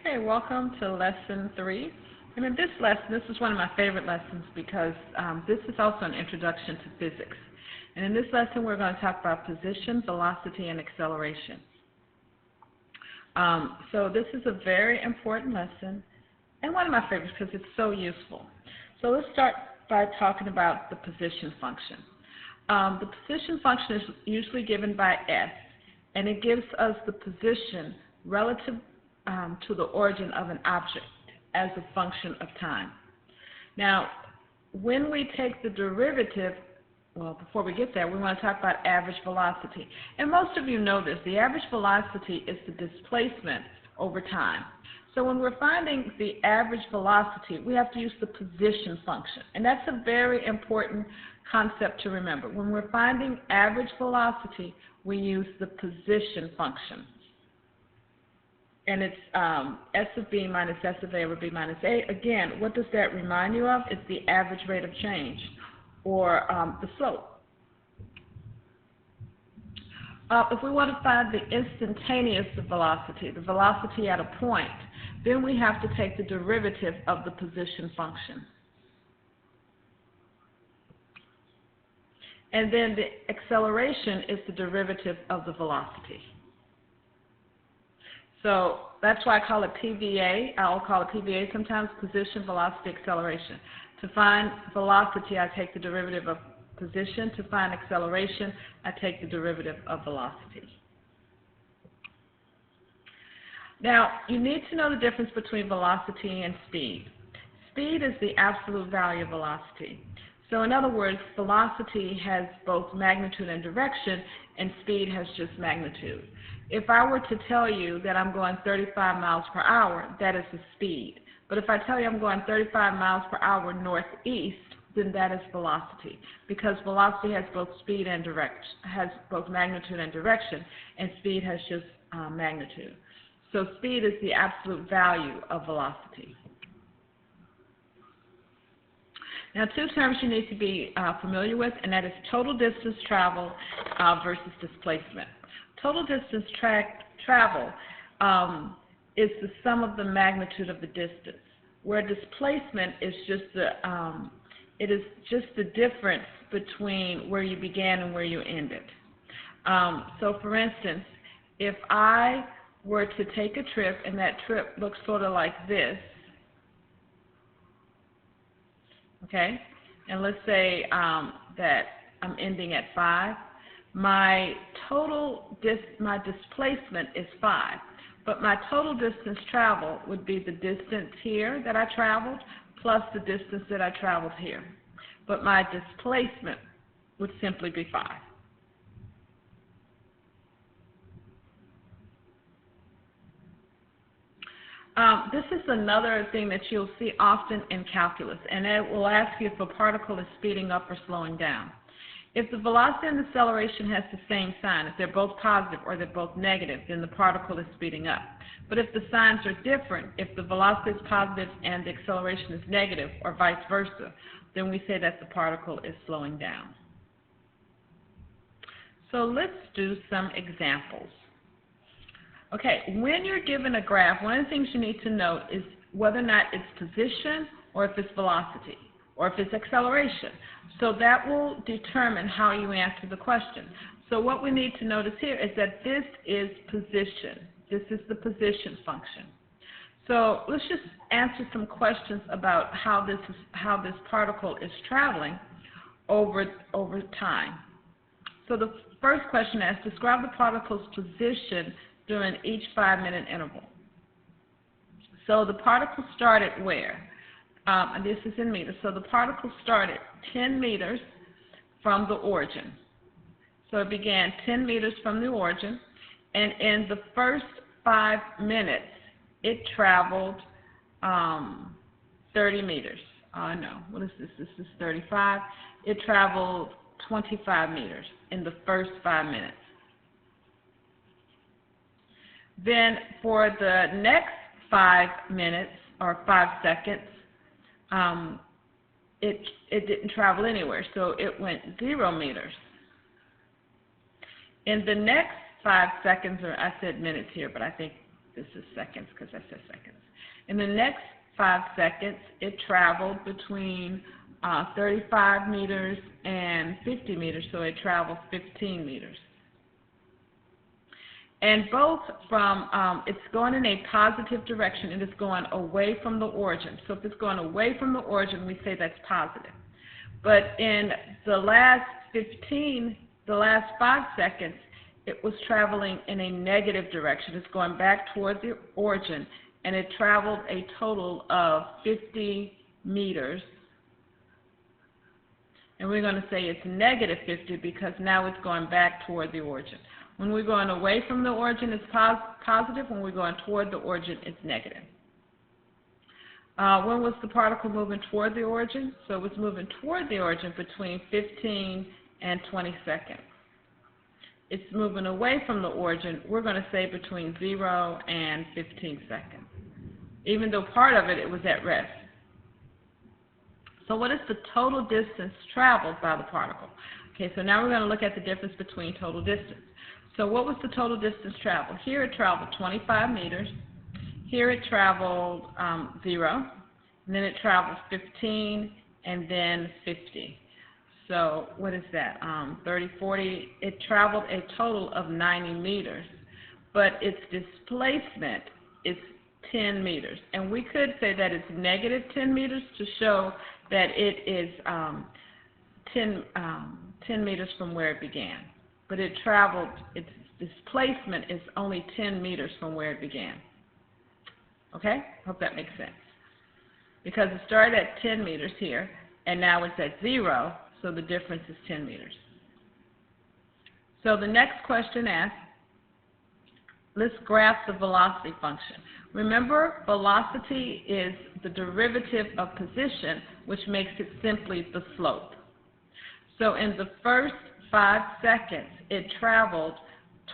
Okay, welcome to lesson 3. And in this lesson, this is one of my favorite lessons because this is also an introduction to physics. And in this lesson, we're going to talk about position, velocity, and acceleration. So this is a very important lesson and one of my favorites because it's so useful. So let's start by talking about the position function. The position function is usually given by S, and it gives us the position relative to the origin of an object as a function of time. Now, when we take the derivative, well, before we get there, we want to talk about average velocity. And most of you know this. The average velocity is the displacement over time. So when we're finding the average velocity, we have to use the position function. And that's a very important concept to remember. When we're finding average velocity, we use the position function. And it's S of B minus S of A over B minus A. Again, what does that remind you of? It's the average rate of change, or the slope. If we want to find the instantaneous velocity, the velocity at a point, then we have to take the derivative of the position function. And then the acceleration is the derivative of the velocity. So that's why I call it PVA. I'll call it PVA sometimes, position, velocity, acceleration. To find velocity, I take the derivative of position. To find acceleration, I take the derivative of velocity. Now, you need to know the difference between velocity and speed. Speed is the absolute value of velocity. So in other words, velocity has both magnitude and direction, and speed has just magnitude. If I were to tell you that I'm going 35 miles per hour, that is the speed. But if I tell you I'm going 35 miles per hour northeast, then that is velocity, because velocity has both speed and has both magnitude and direction, and speed has just magnitude. So speed is the absolute value of velocity. Now, two terms you need to be familiar with, and that is total distance traveled versus displacement. Total distance travel is the sum of the magnitude of the distance, where displacement is just the difference between where you began and where you ended. So, for instance, if I were to take a trip and that trip looks sort of like this, okay, and let's say that I'm ending at 5. My displacement is 5, but my total distance traveled would be the distance here that I traveled plus the distance that I traveled here. But my displacement would simply be 5. This is another thing that you'll see often in calculus, and it will ask you if a particle is speeding up or slowing down. If the velocity and the acceleration has the same sign, if they're both positive or they're both negative, then the particle is speeding up. But if the signs are different, if the velocity is positive and the acceleration is negative, or vice versa, then we say that the particle is slowing down. So let's do some examples. Okay, when you're given a graph, one of the things you need to note is whether or not it's position or if it's velocity or if it's acceleration. So that will determine how you answer the question. So what we need to notice here is that this is position. This is the position function. So let's just answer some questions about how this particle is traveling over time. So the first question asks, describe the particle's position during each 5-minute interval. So the particle started where? And this is in meters. So the particle started 10 meters from the origin. So it began 10 meters from the origin, and in the first 5 minutes, it traveled 30 meters. No, what is this? This is 35. It traveled 25 meters in the first 5 minutes. Then for the next 5 minutes, or 5 seconds, it didn't travel anywhere, so it went 0 meters. In the next 5 seconds, or I said minutes here, but I think this is seconds because I said seconds. In the next 5 seconds, it traveled between 35 meters and 50 meters, so it traveled 15 meters. And both from, it's going in a positive direction, and it's going away from the origin. So if it's going away from the origin, we say that's positive. But in the last 5 seconds, it was traveling in a negative direction. It's going back toward the origin, and it traveled a total of 50 meters. And we're going to say it's negative 50 because now it's going back toward the origin. When we're going away from the origin, it's positive. When we're going toward the origin, it's negative. When was the particle moving toward the origin? So it was moving toward the origin between 15 and 20 seconds. It's moving away from the origin, we're going to say between 0 and 15 seconds. Even though part of it was at rest. So what is the total distance traveled by the particle? Okay, so now we're going to look at the difference between total distance. So what was the total distance traveled? Here it traveled 25 meters. Here it traveled 0. And then it traveled 15 and then 50. So what is that? 30, 40. It traveled a total of 90 meters. But its displacement is 10 meters. And we could say that it's negative 10 meters to show that it is 10 meters from where it began. But it traveled, its displacement is only 10 meters from where it began. Okay? Hope that makes sense. Because it started at 10 meters here, and now it's at 0, so the difference is 10 meters. So the next question asks, let's graph the velocity function. Remember, velocity is the derivative of position, which makes it simply the slope. So in the first 5 seconds, it traveled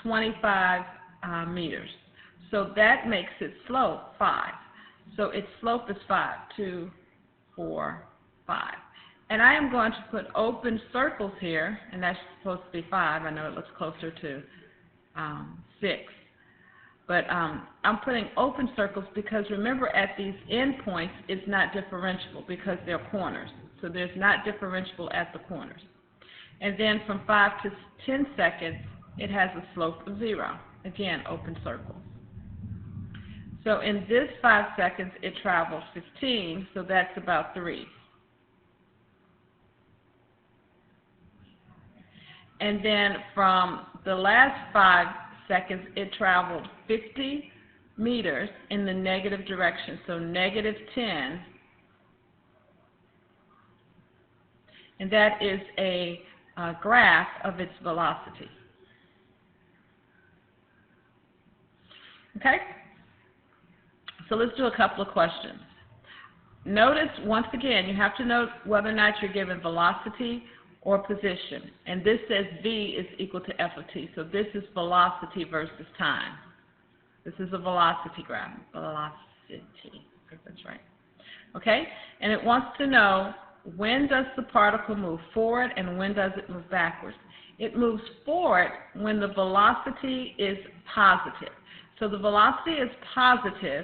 25 meters. So that makes its slope 5. So its slope is 5, 2, 4, 5. And I am going to put open circles here, and that's supposed to be 5. I know it looks closer to 6. But I'm putting open circles because remember at these endpoints it's not differentiable because they're corners. So there's not differentiable at the corners. And then from 5 to 10 seconds it has a slope of 0. Again, open circles. So in this 5 seconds it travels 15, so that's about 3. And then from the last 5 seconds it traveled 50 meters in the negative direction, so negative 10. And that is a graph of its velocity. Okay? So let's do a couple of questions. Notice, once again, you have to note whether or not you're given velocity or position. And this says v is equal to f of t. So this is velocity versus time. This is a velocity graph. Velocity. I think that's right. Okay? And it wants to know when does the particle move forward and when does it move backwards. It moves forward when the velocity is positive. So the velocity is positive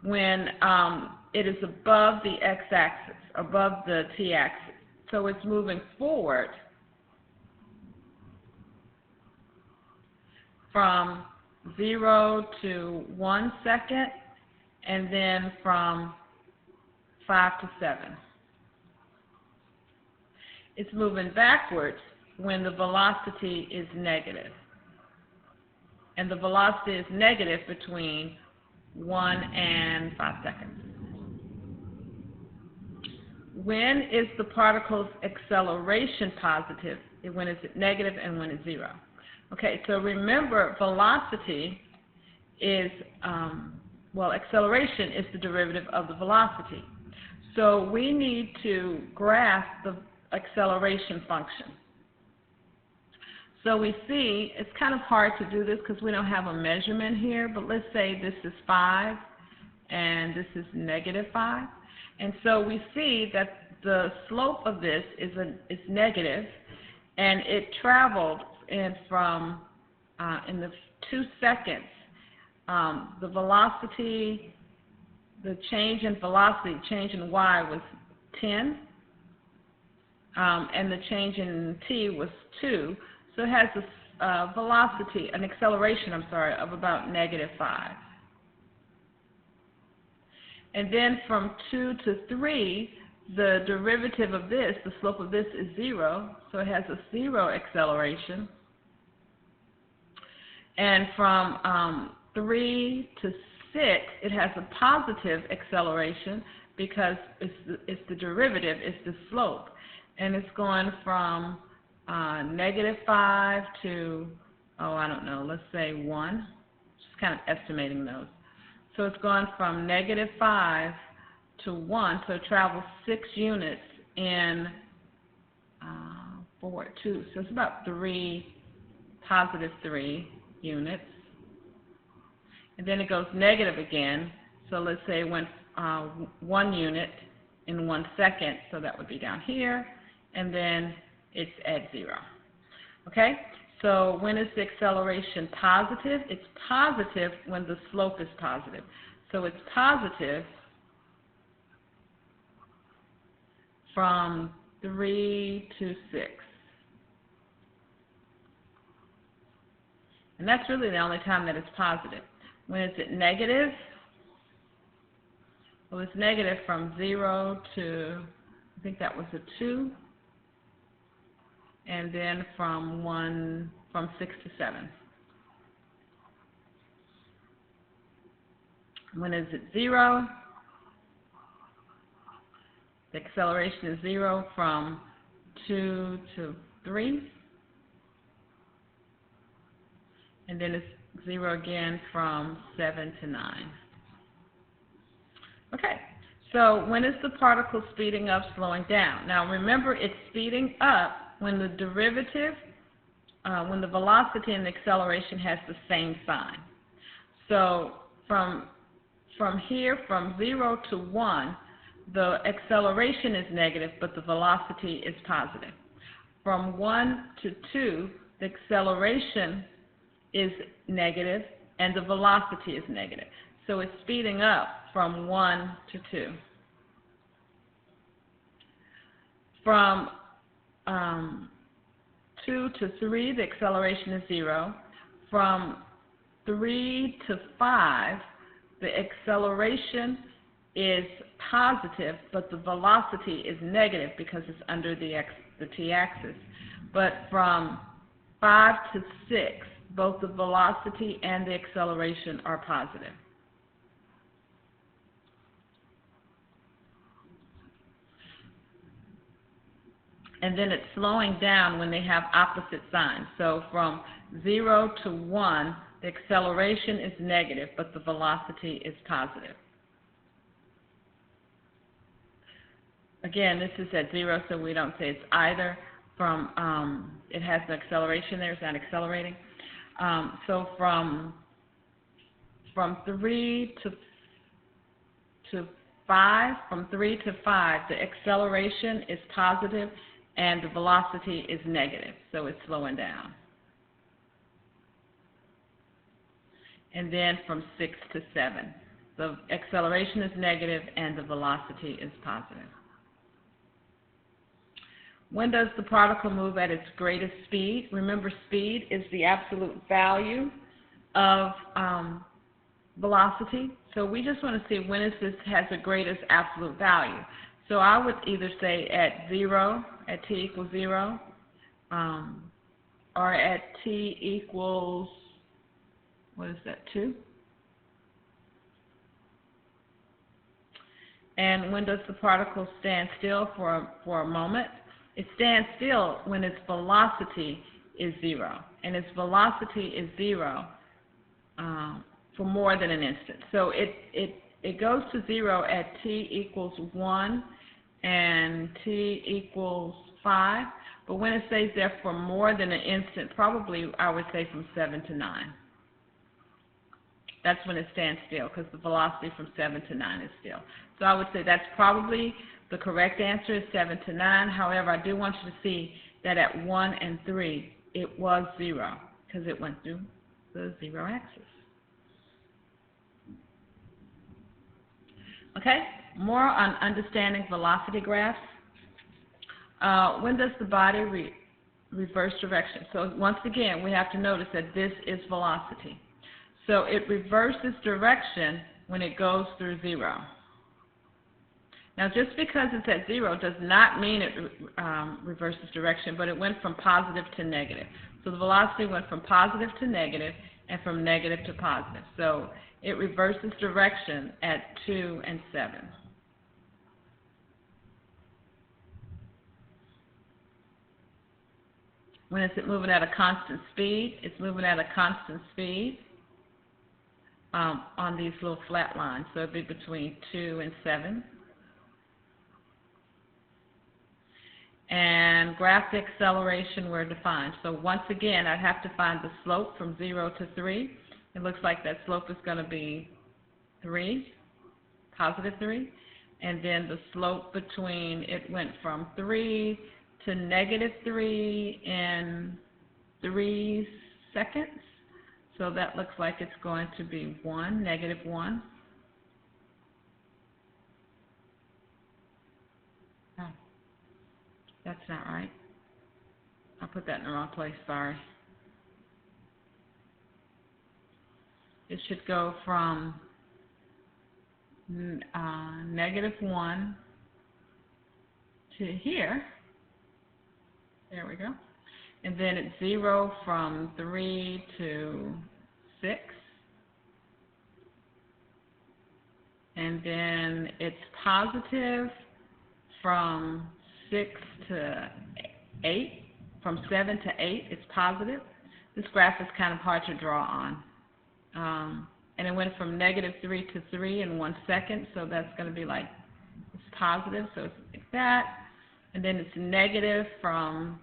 when it is above the x-axis, above the t-axis. So it's moving forward from 0 to 1 second, and then from 5 to 7. It's moving backwards when the velocity is negative. And the velocity is negative between 1 and 5 seconds. When is the particle's acceleration positive? When is it negative and when it's 0? Okay, so remember velocity is, acceleration is the derivative of the velocity. So we need to graph the acceleration function. So we see, it's kind of hard to do this because we don't have a measurement here, but let's say this is 5 and this is negative 5. And so we see that the slope of this is negative, and it traveled in the 2 seconds, the velocity, the change in velocity, change in y was 10, and the change in t was 2. So it has a velocity, an acceleration, of about -5. And then from 2 to 3, the derivative of this, the slope of this is 0, so it has a 0 acceleration. And from 3 to 6, it has a positive acceleration because it's the derivative, it's the slope. And it's going from -5 to, I don't know, let's say 1. Just kind of estimating those. So it's gone from -5 to 1, so it travels 6 units in 2. So it's about +3 units. And then it goes negative again. So let's say it went 1 unit in 1 second, so that would be down here, and then it's at 0. Okay? So when is the acceleration positive? It's positive when the slope is positive. So it's positive from 3 to 6. And that's really the only time that it's positive. When is it negative? Well, it's negative from 0 to, I think that was a 2. And then from 6 to 7. When is it 0? The acceleration is 0 from 2 to 3. And then it's 0 again from 7 to 9. Okay, so when is the particle speeding up, slowing down? Now remember, it's speeding up when the derivative, when the velocity and the acceleration has the same sign. So from here, from 0 to 1, the acceleration is negative, but the velocity is positive. From 1 to 2, the acceleration is negative, and the velocity is negative. So it's speeding up from 1 to 2. From 2 to 3, the acceleration is 0. From 3 to 5, the acceleration is positive, but the velocity is negative because it's under the t-axis. But from 5 to 6, both the velocity and the acceleration are positive. And then it's slowing down when they have opposite signs. So from 0 to 1, the acceleration is negative, but the velocity is positive. Again, this is at 0, so we don't say it's either. It has an acceleration there, it's not accelerating. So from 3 to 5, from 3 to 5, the acceleration is positive and the velocity is negative, so it's slowing down. And then from 6 to 7, the acceleration is negative and the velocity is positive. When does the particle move at its greatest speed? Remember, speed is the absolute value of velocity. So we just want to see when is this has the greatest absolute value. So I would either say at 0, at t equals 0, or at t equals, what is that, 2? And when does the particle stand still for a moment? It stands still when its velocity is 0, and its velocity is 0 for more than an instant. So it goes to 0 at t equals 1 and t equals 5, but when it stays there for more than an instant, probably I would say from 7 to 9. That's when it stands still, because the velocity from 7 to 9 is still. So I would say that's probably the correct answer, is 7 to 9. However, I do want you to see that at 1 and 3, it was 0, because it went through the 0 axis. Okay, more on understanding velocity graphs. When does the body reverse direction? So once again, we have to notice that this is velocity. So it reverses direction when it goes through 0. Now, just because it's at 0 does not mean it reverses direction, but it went from positive to negative. So the velocity went from positive to negative and from negative to positive. So it reverses direction at 2 and 7. When is it moving at a constant speed? It's moving at a constant speed on these little flat lines. So it'd be between 2 and 7. And graph the acceleration were defined. So once again, I'd have to find the slope from 0 to 3. It looks like that slope is going to be 3, positive 3. And then the slope between, it went from 3 to negative 3 in 3 seconds. So that looks like it's going to be 1, negative 1. Oh, that's not right. I put that in the wrong place, sorry. It should go from negative 1 to here. There we go. And then it's 0 from 3 to 6. And then it's positive from 6 to 8. From 7 to 8, it's positive. This graph is kind of hard to draw on. And it went from negative 3 to 3 in 1 second, so that's going to be like, it's positive, so it's like that. And then it's negative from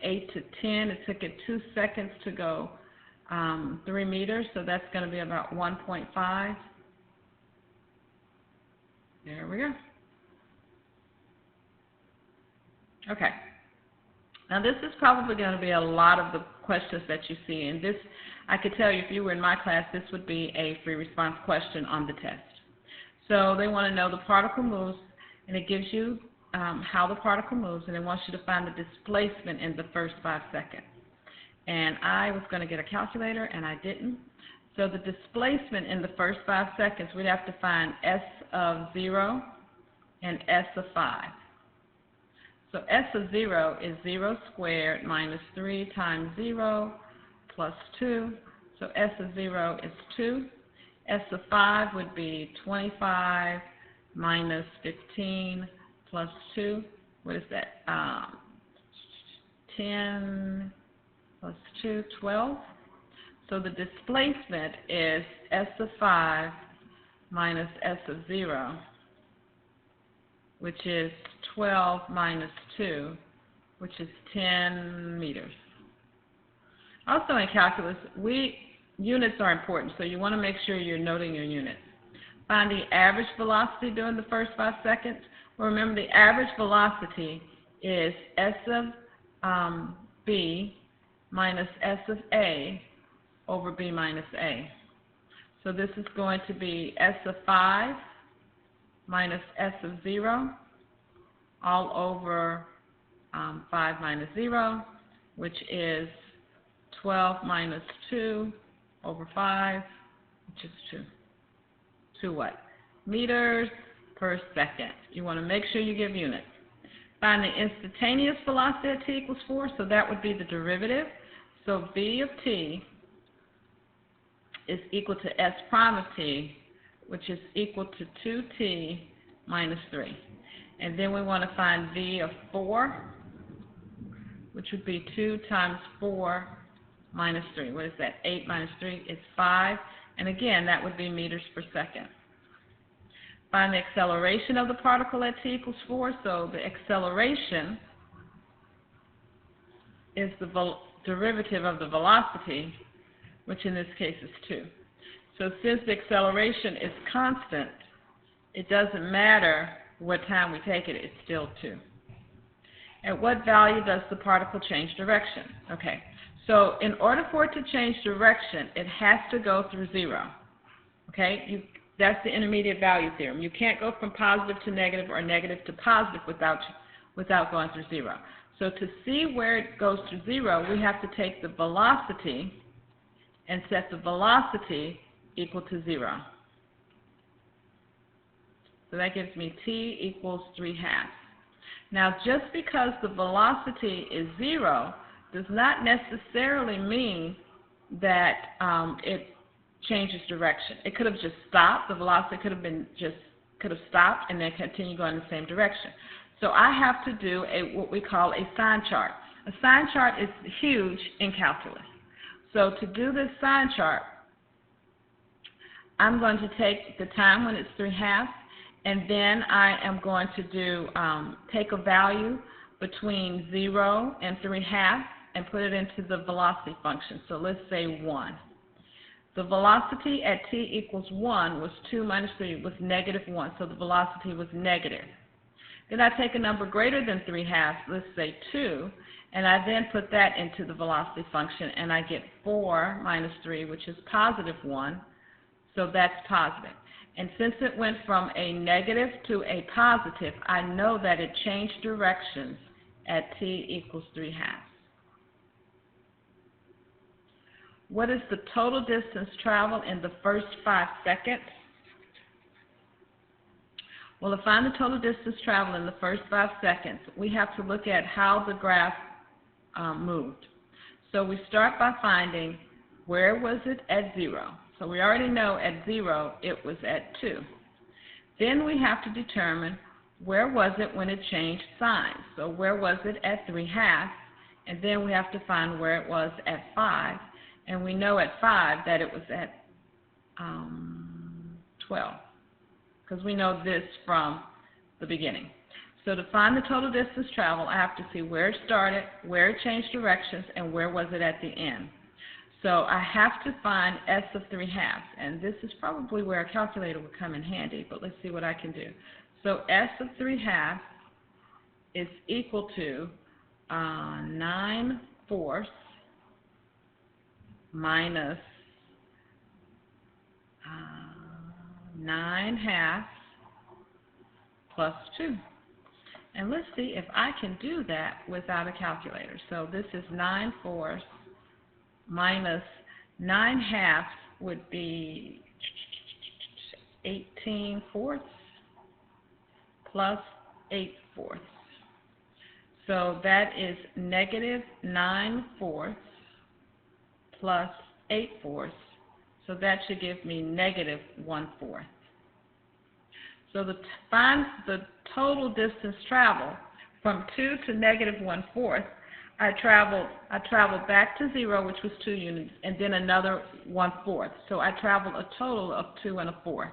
8 to 10. It took it 2 seconds to go 3 meters, so that's going to be about 1.5. There we go. Okay. Now this is probably going to be a lot of the questions that you see. And this, I could tell you if you were in my class, this would be a free response question on the test. So they want to know the particle moves, and it gives you how the particle moves, and it wants you to find the displacement in the first 5 seconds. And I was going to get a calculator, and I didn't. So the displacement in the first 5 seconds, we'd have to find S of 0 and S of 5. So S of 0 is 0 squared minus 3 times 0 plus 2. So S of 0 is 2. S of 5 would be 25 minus 15 plus 2. What is that? 10 plus 2, 12. So the displacement is S of 5 minus S of 0, which is 12 minus 2, which is 10 meters. Also in calculus, units are important, so you want to make sure you're noting your units. Find the average velocity during the first 5 seconds. Well, remember, the average velocity is S of B minus S of A over B minus A. So this is going to be S of 5 minus S of 0 all over 5 minus 0, which is 12 minus 2 over 5, which is 2. 2 what? Meters per second. You want to make sure you give units. Find the instantaneous velocity at t equals 4, so that would be the derivative. So v of t is equal to s prime of t, which is equal to 2t minus 3. And then we want to find v of 4, which would be 2 times 4 minus 3. What is that? 8 minus 3 is 5. And again, that would be meters per second. Find the acceleration of the particle at t equals 4. So the acceleration is the derivative of the velocity, which in this case is 2. So since the acceleration is constant, it doesn't matter what time we take it, it's still 2. At what value does the particle change direction? Okay, so in order for it to change direction, it has to go through 0. Okay, That's the intermediate value theorem. You can't go from positive to negative or negative to positive without going through 0. So to see where it goes through 0, we have to take the velocity and set the velocity equal to 0. So that gives me t equals 3/2. Now, just because the velocity is 0 does not necessarily mean that it changes direction. It could have just stopped. The velocity could have stopped and then continue going in the same direction. So I have to do what we call a sign chart. A sign chart is huge in calculus. So to do this sign chart, I'm going to take the time when it's 3/2, and then I am going to do take a value between 0 and 3/2 and put it into the velocity function. So let's say 1. The velocity at t equals 1 was 2 minus 3 was -1, so the velocity was negative. Then I take a number greater than 3/2, let's say 2, and I then put that into the velocity function, and I get 4 minus 3, which is +1, so that's positive. And since it went from a negative to a positive, I know that it changed directions at t equals 3/2. What is the total distance traveled in the first 5 seconds? Well, to find the total distance traveled in the first 5 seconds, we have to look at how the graph moved. So we start by finding where was it at 0. So we already know at 0 it was at 2. Then we have to determine where was it when it changed signs. So where was it at 3/2, and then we have to find where it was at 5. And we know at 5 that it was at 12, because we know this from the beginning. So to find the total distance traveled, I have to see where it started, where it changed directions, and where was it at the end. So I have to find s of 3/2, and this is probably where a calculator would come in handy, but let's see what I can do. So s of 3/2 is equal to 9/4 minus 9/2 plus 2. And let's see if I can do that without a calculator. So this is 9/4 minus 9/2 would be 18/4 plus 8/4. So that is negative 9/4 plus 8/4. So that should give me negative 1/4. So to find the total distance traveled from 2 to negative 1/4, I traveled back to 0, which was 2 units, and then another 1/4. So I traveled a total of 2 1/4.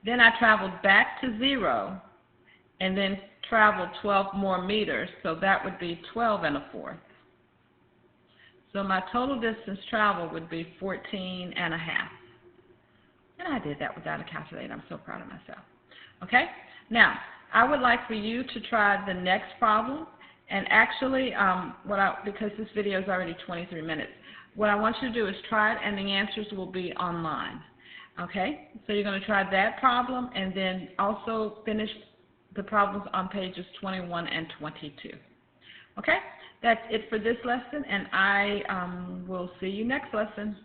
Then I traveled back to 0, and then traveled 12 more meters, so that would be 12 1/4. So my total distance traveled would be 14 1/2. And I did that without a calculator. I'm so proud of myself. Okay? Now, I would like for you to try the next problem. And actually, because this video is already 23 minutes, what I want you to do is try it, and the answers will be online. Okay? So you're going to try that problem, and then also finish the problems on pages 21 and 22. Okay? That's it for this lesson, and I will see you next lesson.